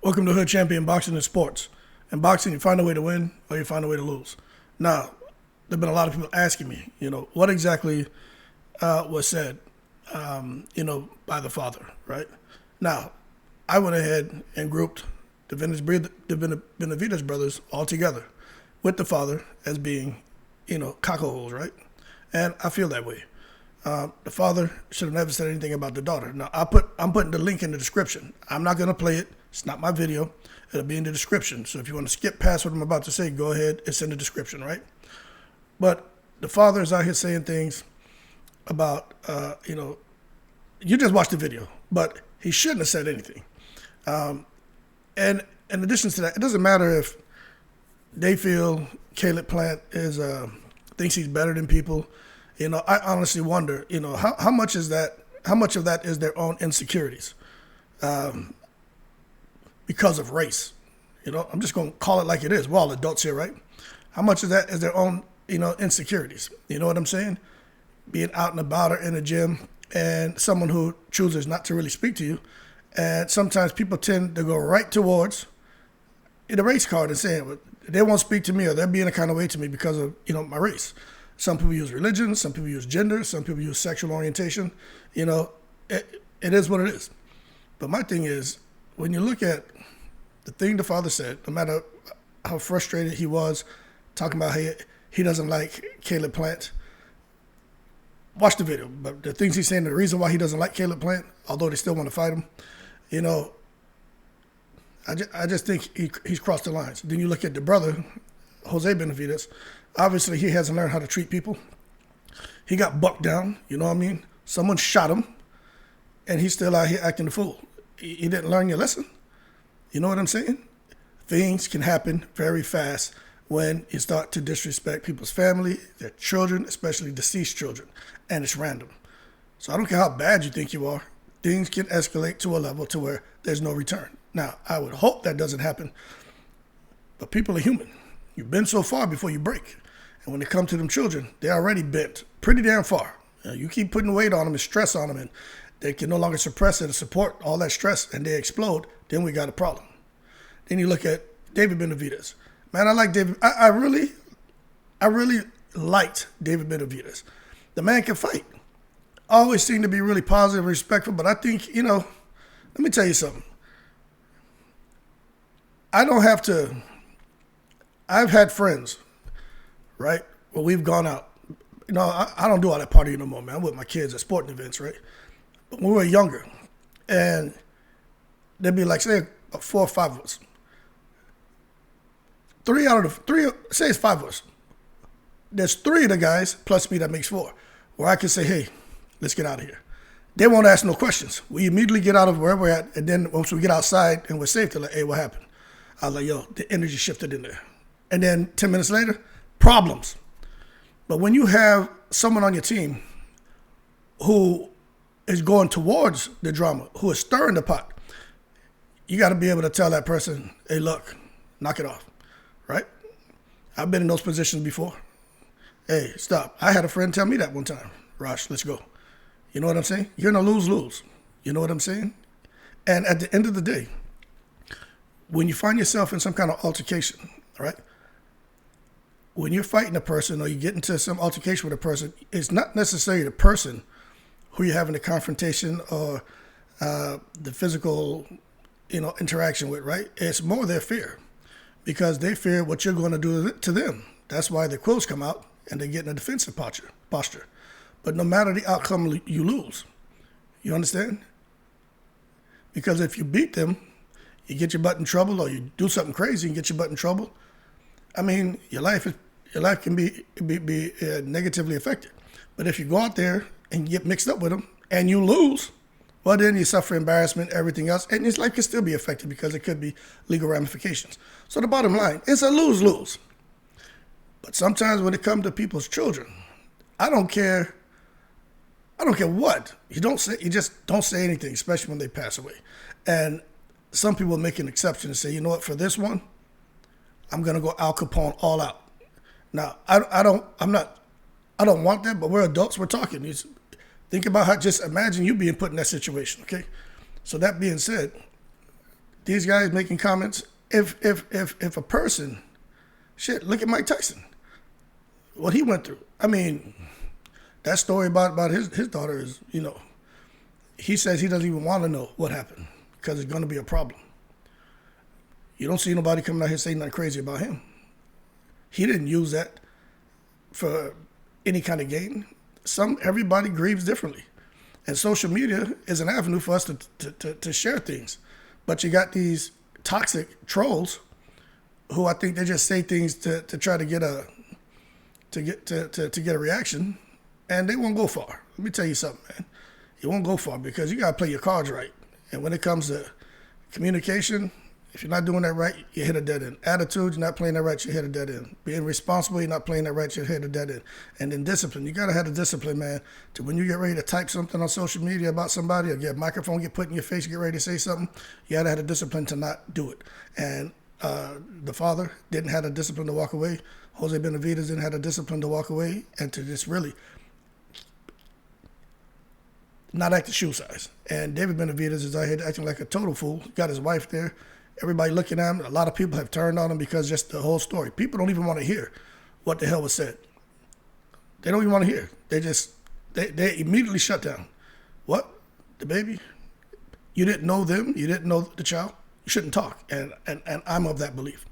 Welcome to Hood Champion Boxing and Sports. In boxing, you find a way to win or you find a way to lose. Now, there have been a lot of people asking me, what exactly was said, by the father, right? Now, I went ahead and grouped the Benavidez brothers all together with the father as being, cockholes, right? And I feel that way. The father should have never said anything about the daughter. Now, I'm putting the link in the description. I'm not going to play it. It's not my video. It'll be in the description. So if you want to skip past what I'm about to say, go ahead. It's in the description, right? But the father is out here saying things about, you just watched the video, but he shouldn't have said anything. And in addition to that, it doesn't matter if they feel Caleb Plant thinks he's better than people. I honestly wonder, how much of that is their own insecurities because of race. I'm just going to call it like it is. We're all adults here, right? How much of that is their own, insecurities? You know what I'm saying? Being out and about or in a gym and someone who chooses not to really speak to you. And sometimes people tend to go right towards the race card and saying, well, they won't speak to me or they're being a kind of way to me because of, my race. Some people use religion, some people use gender, some people use sexual orientation. It is what it is. But my thing is, when you look at the thing the father said, no matter how frustrated he was, talking about how he doesn't like Caleb Plant, watch the video. But the things he's saying, the reason why he doesn't like Caleb Plant, although they still want to fight him, I just think he's crossed the lines. Then you look at the brother, Jose Benavidez. Obviously, he hasn't learned how to treat people. He got bucked down, you know what I mean? Someone shot him, and he's still out here acting the fool. You didn't learn your lesson? You know what I'm saying? Things can happen very fast when you start to disrespect people's family, their children, especially deceased children, and it's random. So I don't care how bad you think you are, things can escalate to a level to where there's no return. Now, I would hope that doesn't happen, but people are human. You've been so far before you break. And when it comes to them children, they're already bent pretty damn far. You keep putting weight on them and stress on them, and they can no longer suppress it or support all that stress, and they explode, then we got a problem. Then you look at David Benavidez. Man, I like David. I really liked David Benavidez. The man can fight. Always seemed to be really positive and respectful, but I think, let me tell you something. I've had friends, right, where we've gone out. I don't do all that partying no more, man. I'm with my kids at sporting events, right? But when we were younger, and there'd be like, say, 4 or 5 of us. Say it's 5 of us. There's 3 of the guys plus me that makes 4, where I can say, hey, let's get out of here. They won't ask no questions. We immediately get out of wherever we're at, and then once we get outside and we're safe, they're like, hey, what happened? I was like, yo, the energy shifted in there. And then 10 minutes later, problems. But when you have someone on your team who is going towards the drama, who is stirring the pot, you got to be able to tell that person, hey, look, knock it off, right? I've been in those positions before. Hey, stop. I had a friend tell me that one time. Rosh, let's go. You know what I'm saying? You're in a lose-lose. You know what I'm saying? And at the end of the day, when you find yourself in some kind of altercation, right? When you're fighting a person or you get into some altercation with a person, it's not necessarily the person who you're having a confrontation or the physical, interaction with, right? It's more their fear because they fear what you're going to do to them. That's why their quills come out and they get in a defensive posture. But no matter the outcome, you lose. You understand? Because if you beat them, you get your butt in trouble or you do something crazy and get your butt in trouble. I mean, your life can be negatively affected. But if you go out there and get mixed up with them and you lose, well, then you suffer embarrassment, everything else, and his life can still be affected because it could be legal ramifications. So the bottom line, it's a lose-lose. But sometimes when it comes to people's children, I don't care what. You just don't say anything, especially when they pass away. And some people make an exception and say, you know what, for this one, I'm gonna go Al Capone all out. Now, I don't want that, but we're adults, we're talking. Think about just imagine you being put in that situation, okay? So that being said, these guys making comments. If a person, shit, look at Mike Tyson, what he went through. I mean, that story about his daughter is, he says he doesn't even want to know what happened because it's going to be a problem. You don't see nobody coming out here saying nothing crazy about him. He didn't use that for any kind of gain. Everybody grieves differently. And social media is an avenue for us to share things. But you got these toxic trolls who I think they just say things to try to get a reaction, and they won't go far. Let me tell you something, man. You won't go far because you gotta play your cards right. And when it comes to communication, if you're not doing that right, you hit a dead end. Attitude, you're not playing that right, you hit a dead end. Being responsible, you're not playing that right, you hit a dead end. And then discipline, you gotta have the discipline, man, to when you get ready to type something on social media about somebody or get a microphone get put in your face, you get ready to say something, you gotta have the discipline to not do it. And the father didn't have the discipline to walk away. Jose Benavidez didn't have the discipline to walk away and to just really not act the shoe size. And David Benavidez is out here acting like a total fool. Got his wife there. Everybody looking at him. A lot of people have turned on him because just the whole story. People don't even want to hear what the hell was said. They don't even want to hear. They immediately shut down. What? The baby? You didn't know them? You didn't know the child? You shouldn't talk. And I'm of that belief.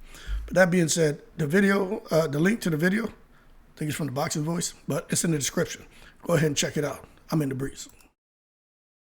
But that being said, the video, the link to the video, I think it's from the Boxing Voice, but it's in the description. Go ahead and check it out. I'm in the breeze.